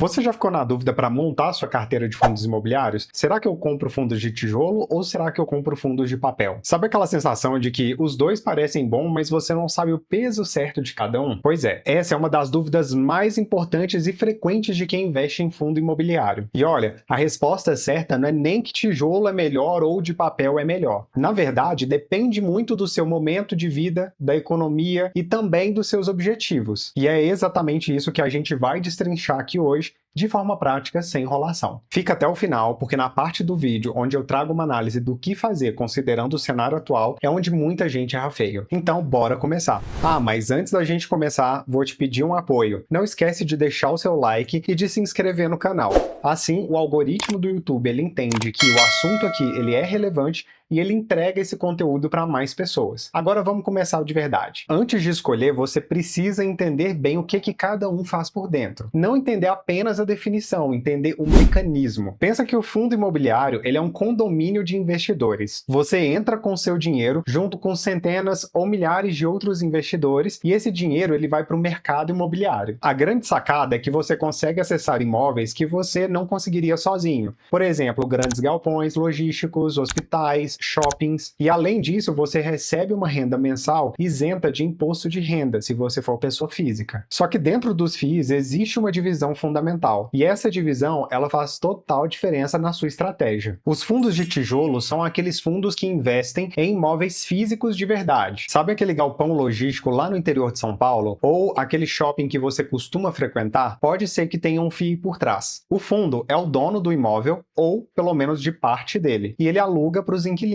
Você já ficou na dúvida para montar sua carteira de fundos imobiliários? Será que eu compro fundos de tijolo ou será que eu compro fundos de papel? Sabe aquela sensação de que os dois parecem bons, mas você não sabe o peso certo de cada um? Pois é, essa é uma das dúvidas mais importantes e frequentes de quem investe em fundo imobiliário. E olha, a resposta certa não é nem que tijolo é melhor ou de papel é melhor. Na verdade, depende muito do seu momento de vida, da economia e também dos seus objetivos. E é exatamente isso que a gente vai destrinchar aqui hoje, de forma prática, sem enrolação. Fica até o final, porque na parte do vídeo onde eu trago uma análise do que fazer considerando o cenário atual, é onde muita gente erra feio. Então, bora começar. Mas antes da gente começar, vou te pedir um apoio. Não esquece de deixar o seu like e de se inscrever no canal. Assim, o algoritmo do YouTube ele entende que o assunto aqui ele é relevante e ele entrega esse conteúdo para mais pessoas. Agora vamos começar de verdade. Antes de escolher, você precisa entender bem o que cada um faz por dentro. Não entender apenas a definição, entender o mecanismo. Pensa que o fundo imobiliário ele é um condomínio de investidores. Você entra com seu dinheiro junto com centenas ou milhares de outros investidores e esse dinheiro ele vai para o mercado imobiliário. A grande sacada é que você consegue acessar imóveis que você não conseguiria sozinho. Por exemplo, grandes galpões logísticos, hospitais, shoppings, e além disso você recebe uma renda mensal isenta de imposto de renda se você for pessoa física. Só que dentro dos FIIs existe uma divisão fundamental, e essa divisão ela faz total diferença na sua estratégia. Os fundos de tijolo são aqueles fundos que investem em imóveis físicos de verdade. Sabe aquele galpão logístico lá no interior de São Paulo? Ou aquele shopping que você costuma frequentar? Pode ser que tenha um FII por trás. O fundo é o dono do imóvel, ou pelo menos de parte dele, e ele aluga para os inquilinos.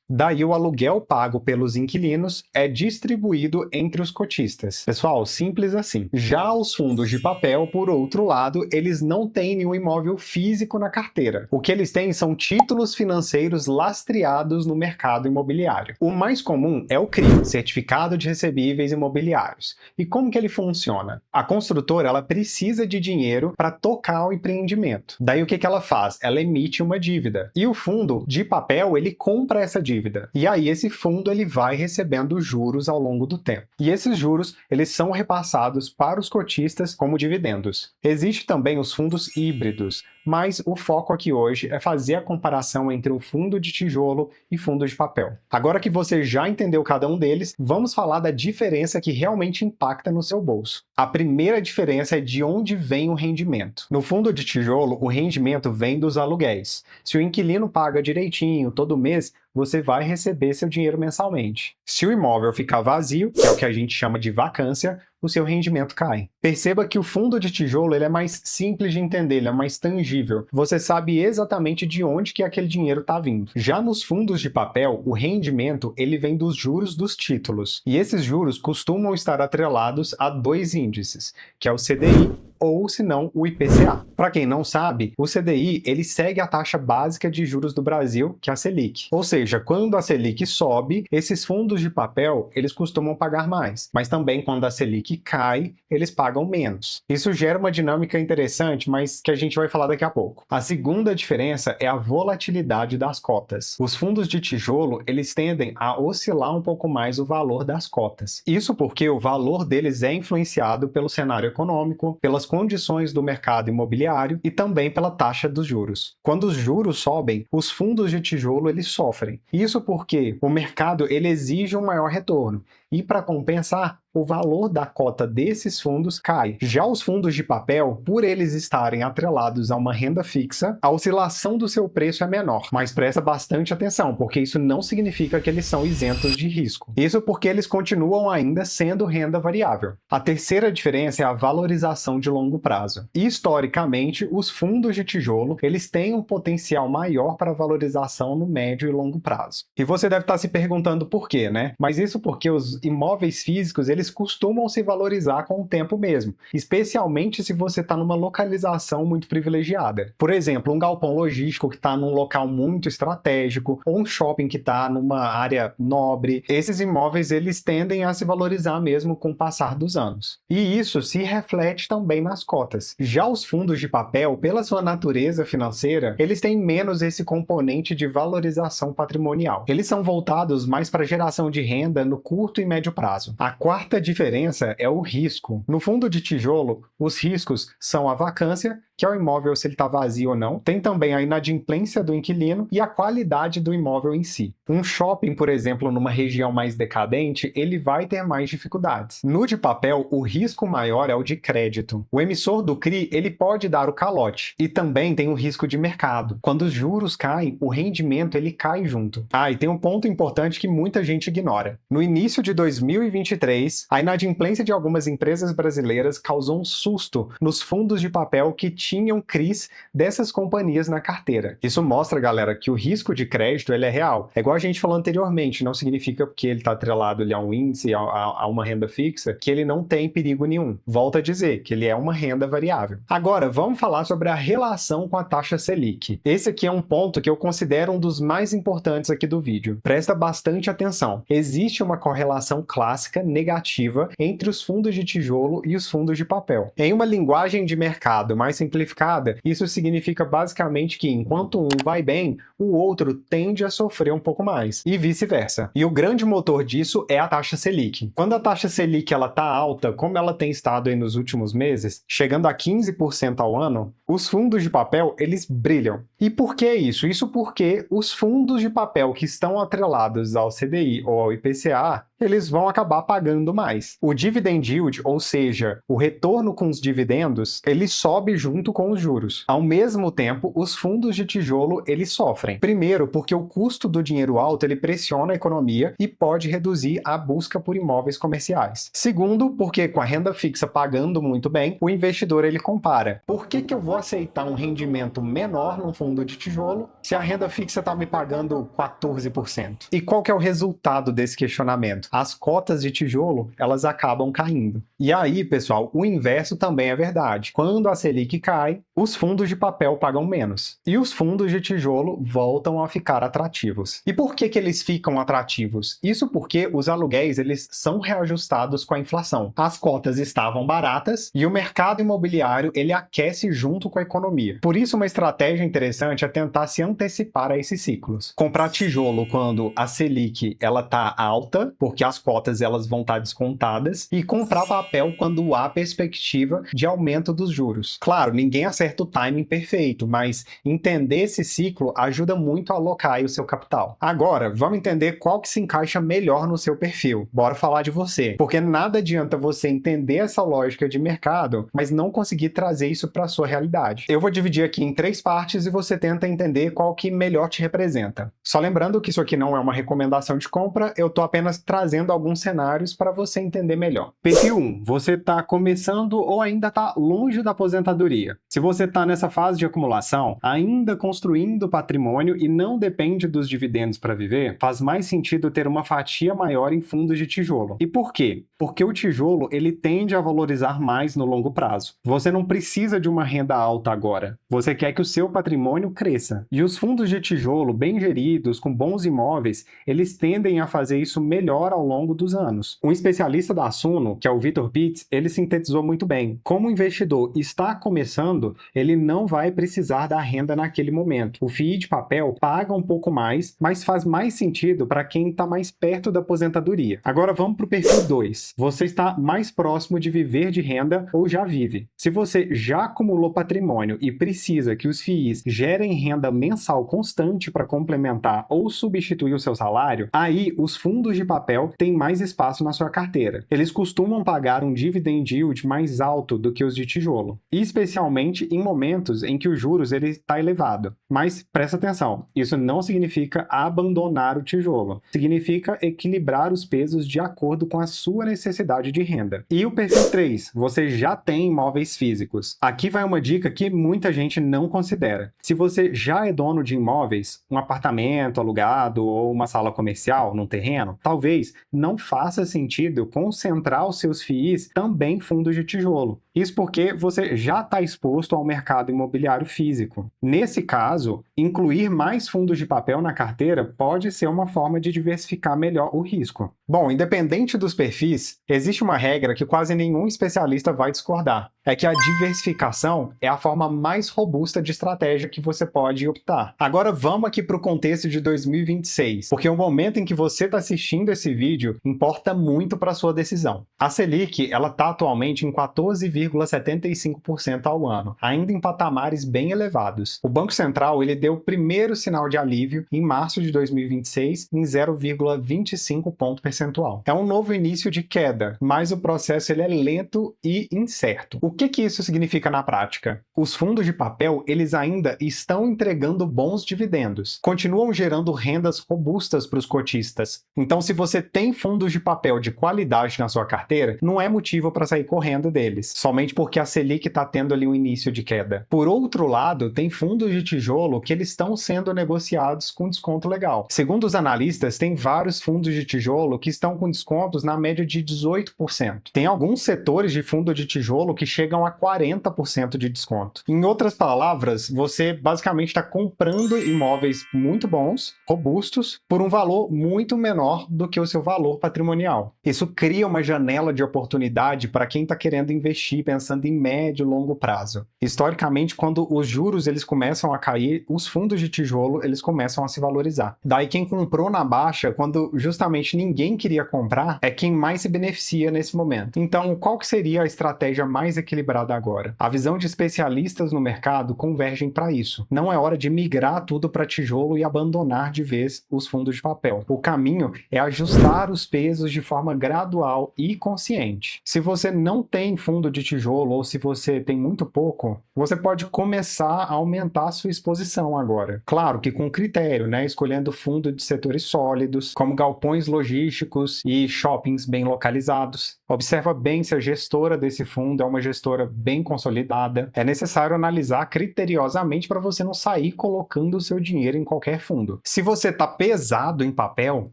Daí o aluguel pago pelos inquilinos é distribuído entre os cotistas. Pessoal, simples assim. Já os fundos de papel, por outro lado, eles não têm nenhum imóvel físico na carteira. O que eles têm são títulos financeiros lastreados no mercado imobiliário. O mais comum é o CRI, Certificado de Recebíveis Imobiliários. E como que ele funciona? A construtora ela precisa de dinheiro para tocar o empreendimento. Daí o que ela faz? Ela emite uma dívida. E o fundo de papel, ele compra essa dívida. E aí esse fundo ele vai recebendo juros ao longo do tempo. E esses juros, eles são repassados para os cotistas como dividendos. Existe também os fundos híbridos, mas o foco aqui hoje é fazer a comparação entre o fundo de tijolo e fundo de papel. Agora que você já entendeu cada um deles, vamos falar da diferença que realmente impacta no seu bolso. A primeira diferença é de onde vem o rendimento. No fundo de tijolo, o rendimento vem dos aluguéis. Se o inquilino paga direitinho todo mês, você vai receber seu dinheiro mensalmente. Se o imóvel ficar vazio, que é o que a gente chama de vacância, o seu rendimento cai. Perceba que o fundo de tijolo ele é mais simples de entender, ele é mais tangível. Você sabe exatamente de onde que aquele dinheiro está vindo. Já nos fundos de papel, o rendimento ele vem dos juros dos títulos. E esses juros costumam estar atrelados a dois índices, que é o CDI ou, se não, o IPCA. Para quem não sabe, o CDI ele segue a taxa básica de juros do Brasil, que é a Selic. Ou seja, quando a Selic sobe, esses fundos de papel eles costumam pagar mais. Mas também quando a Selic cai, eles pagam menos. Isso gera uma dinâmica interessante, mas que a gente vai falar daqui a pouco. A segunda diferença é a volatilidade das cotas. Os fundos de tijolo, eles tendem a oscilar um pouco mais o valor das cotas. Isso porque o valor deles é influenciado pelo cenário econômico, pelas condições do mercado imobiliário e também pela taxa dos juros. Quando os juros sobem, os fundos de tijolo eles sofrem. Isso porque o mercado ele exige um maior retorno. E para compensar, o valor da cota desses fundos cai. Já os fundos de papel, por eles estarem atrelados a uma renda fixa, a oscilação do seu preço é menor. Mas presta bastante atenção, porque isso não significa que eles são isentos de risco. Isso porque eles continuam ainda sendo renda variável. A terceira diferença é a valorização de longo prazo. Historicamente, os fundos de tijolo, eles têm um potencial maior para valorização no médio e longo prazo. E você deve estar se perguntando por quê, né? Mas isso porque os imóveis físicos, eles costumam se valorizar com o tempo mesmo, especialmente se você está numa localização muito privilegiada. Por exemplo, um galpão logístico que está num local muito estratégico, ou um shopping que está numa área nobre. Esses imóveis, eles tendem a se valorizar mesmo com o passar dos anos. E isso se reflete também nas cotas. Já os fundos de papel, pela sua natureza financeira, eles têm menos esse componente de valorização patrimonial. Eles são voltados mais para geração de renda no curto e médio prazo. A quarta diferença é o risco. No fundo de tijolo, os riscos são a vacância, que é o imóvel se ele está vazio ou não. Tem também a inadimplência do inquilino e a qualidade do imóvel em si. Um shopping, por exemplo, numa região mais decadente, ele vai ter mais dificuldades. No de papel, o risco maior é o de crédito. O emissor do CRI, ele pode dar o calote. E também tem o risco de mercado. Quando os juros caem, o rendimento ele cai junto. E tem um ponto importante que muita gente ignora. No início de 2023, a inadimplência de algumas empresas brasileiras causou um susto nos fundos de papel que tinham CRIs dessas companhias na carteira. Isso mostra, galera, que o risco de crédito ele é real. É igual a gente falou anteriormente, não significa que ele está atrelado ali a um índice, a uma renda fixa, que ele não tem perigo nenhum. Volto a dizer que ele é uma renda variável. Agora, vamos falar sobre a relação com a taxa Selic. Esse aqui é um ponto que eu considero um dos mais importantes aqui do vídeo. Presta bastante atenção. Existe uma correlação clássica negativa entre os fundos de tijolo e os fundos de papel. Em uma linguagem de mercado mais simplificada, isso significa basicamente que enquanto um vai bem, o outro tende a sofrer um pouco mais, e vice-versa. E o grande motor disso é a taxa Selic. Quando a taxa Selic ela tá alta, como ela tem estado aí nos últimos meses, chegando a 15% ao ano, os fundos de papel, eles brilham. E por que isso? Isso porque os fundos de papel que estão atrelados ao CDI ou ao IPCA, eles vão acabar pagando mais. O dividend yield, ou seja, o retorno com os dividendos, ele sobe junto com os juros. Ao mesmo tempo, os fundos de tijolo, eles sofrem. Primeiro, porque o custo do dinheiro alto, ele pressiona a economia e pode reduzir a busca por imóveis comerciais. Segundo, porque com a renda fixa pagando muito bem, o investidor, ele compara. Por que eu vou aceitar um rendimento menor no fundo de tijolo se a renda fixa está me pagando 14%? E qual que é o resultado desse questionamento? As cotas de tijolo, elas acabam caindo. E aí, pessoal, o inverso também é verdade. Quando a Selic cai, os fundos de papel pagam menos. E os fundos de tijolo voltam a ficar atrativos. E por que eles ficam atrativos? Isso porque os aluguéis, eles são reajustados com a inflação. As cotas estavam baratas e o mercado imobiliário, ele aquece junto com a economia. Por isso, uma estratégia interessante é tentar se antecipar a esses ciclos. Comprar tijolo quando a Selic, ela tá alta, porque as cotas elas vão estar descontadas, e comprar papel quando há perspectiva de aumento dos juros. Claro, ninguém acerta o timing perfeito, mas entender esse ciclo ajuda muito a alocar aí o seu capital. Agora, vamos entender qual que se encaixa melhor no seu perfil. Bora falar de você, porque nada adianta você entender essa lógica de mercado, mas não conseguir trazer isso para a sua realidade. Eu vou dividir aqui em 3 partes e você tenta entender qual que melhor te representa. Só lembrando que isso aqui não é uma recomendação de compra, eu tô apenas trazendo alguns cenários para você entender melhor. Perfil 1. Você está começando ou ainda está longe da aposentadoria. Se você está nessa fase de acumulação, ainda construindo patrimônio e não depende dos dividendos para viver, faz mais sentido ter uma fatia maior em fundos de tijolo. E por quê? Porque o tijolo ele tende a valorizar mais no longo prazo. Você não precisa de uma renda alta agora. Você quer que o seu patrimônio cresça. E os fundos de tijolo bem geridos, com bons imóveis, eles tendem a fazer isso melhor ao longo dos anos. Um especialista da Suno, que é o Vitor Pitts, ele sintetizou muito bem. Como o investidor está começando, ele não vai precisar da renda naquele momento. O FII de papel paga um pouco mais, mas faz mais sentido para quem está mais perto da aposentadoria. Agora vamos para o perfil 2. Você está mais próximo de viver de renda ou já vive. Se você já acumulou patrimônio e precisa que os FIIs gerem renda mensal constante para complementar ou substituir o seu salário, aí os fundos de papel têm mais espaço na sua carteira. Eles costumam pagar um dividend yield mais alto do que os de tijolo, especialmente em momentos em que os juros está elevado. Mas presta atenção, isso não significa abandonar o tijolo. Significa equilibrar os pesos de acordo com a sua necessidade de renda. E o perfil 3, você já tem imóveis físicos. Aqui vai uma dica que muita gente não considera. Se você já é dono de imóveis, um apartamento alugado ou uma sala comercial num terreno, talvez não faça sentido concentrar os seus FIIs também em fundos de tijolo. Isso porque você já está exposto ao mercado imobiliário físico. Nesse caso, incluir mais fundos de papel na carteira pode ser uma forma de diversificar melhor o risco. Bom, independente dos perfis, existe uma regra que quase nenhum especialista vai discordar. É que a diversificação é a forma mais robusta de estratégia que você pode optar. Agora vamos aqui para o contexto de 2026, porque o momento em que você está assistindo esse vídeo importa muito para a sua decisão. A Selic, ela está atualmente em 14,75% ao ano, ainda em patamares bem elevados. O Banco Central ele deu o primeiro sinal de alívio em março de 2026 em 0,25 ponto percentual. É um novo início de queda, mas o processo ele é lento e incerto. O que isso significa na prática? Os fundos de papel, eles ainda estão entregando bons dividendos, continuam gerando rendas robustas para os cotistas. Então, se você tem fundos de papel de qualidade na sua carteira, não é motivo para sair correndo deles, somente porque a Selic está tendo ali um início de queda. Por outro lado, tem fundos de tijolo que eles estão sendo negociados com desconto legal. Segundo os analistas, tem vários fundos de tijolo que estão com descontos na média de 18%. Tem alguns setores de fundo de tijolo que chegam a 40% de desconto. Em outras palavras, você basicamente está comprando imóveis muito bons, robustos, por um valor muito menor do que o seu valor patrimonial. Isso cria uma janela de oportunidade para quem está querendo investir pensando em médio e longo prazo. Historicamente, quando os juros eles começam a cair, os fundos de tijolo eles começam a se valorizar. Daí quem comprou na baixa, quando justamente ninguém queria comprar, é quem mais se beneficia nesse momento. Então, qual que seria a estratégia mais equilibrada agora? A visão de especialistas no mercado convergem para isso. Não é hora de migrar tudo para tijolo e abandonar de vez os fundos de papel. O caminho é ajustar os pesos de forma gradual e consciente. Se você não tem fundo de tijolo ou se você tem muito pouco, você pode começar a aumentar a sua exposição agora. Claro que com critério, né? Escolhendo fundo de setores sólidos, como galpões logísticos e shoppings bem localizados. Observa bem se a gestora desse fundo é uma gestora bem consolidada. É necessário analisar criteriosamente para você não sair colocando o seu dinheiro em qualquer fundo. Se você está pesado em papel,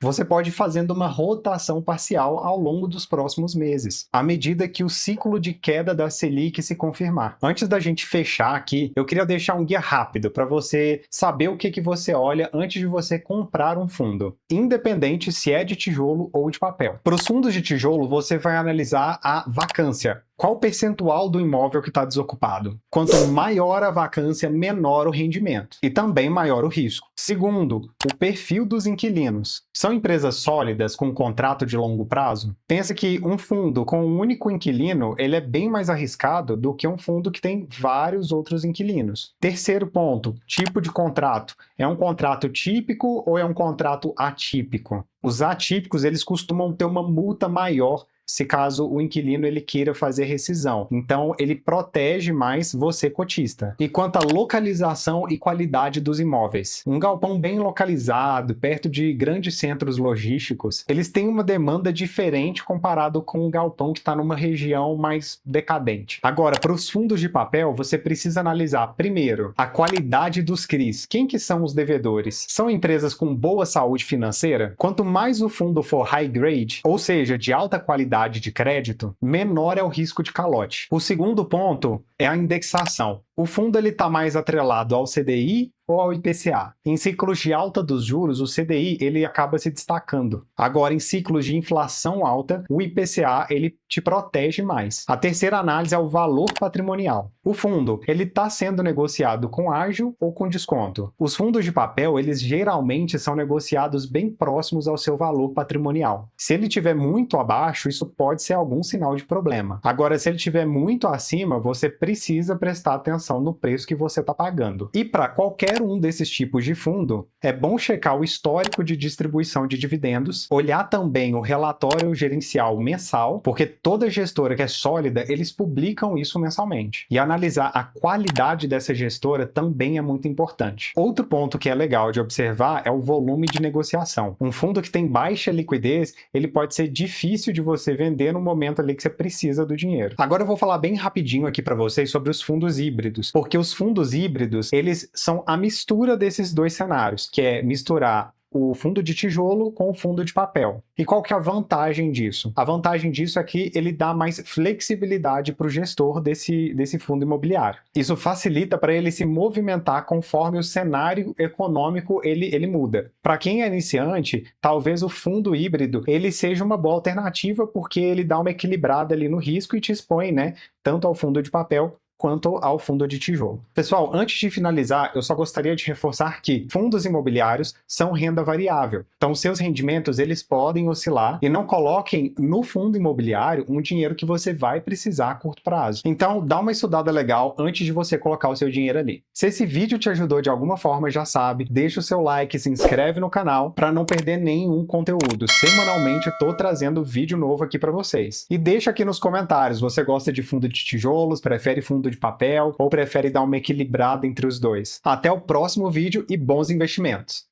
você pode ir fazendo uma rotação parcial ao longo dos próximos meses, à medida que o ciclo de queda da Selic se confirmar. Antes da gente fechar aqui, eu queria deixar um guia rápido para você saber o que você olha antes de você comprar um fundo, independente se é de tijolo ou de papel. Para os fundos de tijolo, você vai analisar a vacância. Qual o percentual do imóvel que está desocupado? Quanto maior a vacância, menor o rendimento. E também maior o risco. Segundo, o perfil dos inquilinos. São empresas sólidas com contrato de longo prazo? Pensa que um fundo com um único inquilino, ele é bem mais arriscado do que um fundo que tem vários outros inquilinos. Terceiro ponto, tipo de contrato. É um contrato típico ou é um contrato atípico? Os atípicos, eles costumam ter uma multa maior se caso o inquilino ele queira fazer rescisão. Então, ele protege mais você, cotista. E quanto à localização e qualidade dos imóveis? Um galpão bem localizado, perto de grandes centros logísticos, eles têm uma demanda diferente comparado com um galpão que está numa região mais decadente. Agora, para os fundos de papel, você precisa analisar, primeiro, a qualidade dos CRIs. Quem que são os devedores? São empresas com boa saúde financeira? Quanto mais o fundo for high grade, ou seja, de alta qualidade de crédito, menor é o risco de calote. O segundo ponto é a indexação. O fundo está mais atrelado ao CDI ou ao IPCA. Em ciclos de alta dos juros, o CDI ele acaba se destacando. Agora, em ciclos de inflação alta, o IPCA ele te protege mais. A terceira análise é o valor patrimonial. O fundo ele está sendo negociado com ágio ou com desconto. Os fundos de papel eles geralmente são negociados bem próximos ao seu valor patrimonial. Se ele estiver muito abaixo, isso pode ser algum sinal de problema. Agora, se ele estiver muito acima, você precisa prestar atenção no preço que você está pagando. E para qualquer um desses tipos de fundo, é bom checar o histórico de distribuição de dividendos, olhar também o relatório gerencial mensal, porque toda gestora que é sólida, eles publicam isso mensalmente. E analisar a qualidade dessa gestora também é muito importante. Outro ponto que é legal de observar é o volume de negociação. Um fundo que tem baixa liquidez, ele pode ser difícil de você vender no momento ali que você precisa do dinheiro. Agora eu vou falar bem rapidinho aqui para vocês sobre os fundos híbridos, porque os fundos híbridos, eles são a mistura desses dois cenários, que é misturar o fundo de tijolo com o fundo de papel. E qual que é a vantagem disso? A vantagem disso é que ele dá mais flexibilidade para o gestor desse fundo imobiliário. Isso facilita para ele se movimentar conforme o cenário econômico ele muda. Para quem é iniciante, talvez o fundo híbrido ele seja uma boa alternativa porque ele dá uma equilibrada ali no risco e te expõe, né, tanto ao fundo de papel quanto ao fundo de tijolo. Pessoal, antes de finalizar, eu só gostaria de reforçar que fundos imobiliários são renda variável. Então, seus rendimentos, eles podem oscilar e não coloquem no fundo imobiliário um dinheiro que você vai precisar a curto prazo. Então, dá uma estudada legal antes de você colocar o seu dinheiro ali. Se esse vídeo te ajudou de alguma forma, já sabe, deixa o seu like, se inscreve no canal para não perder nenhum conteúdo. Semanalmente, eu tô trazendo vídeo novo aqui para vocês. E deixa aqui nos comentários, você gosta de fundo de tijolos, prefere fundo de papel ou prefere dar uma equilibrada entre os dois. Até o próximo vídeo e bons investimentos!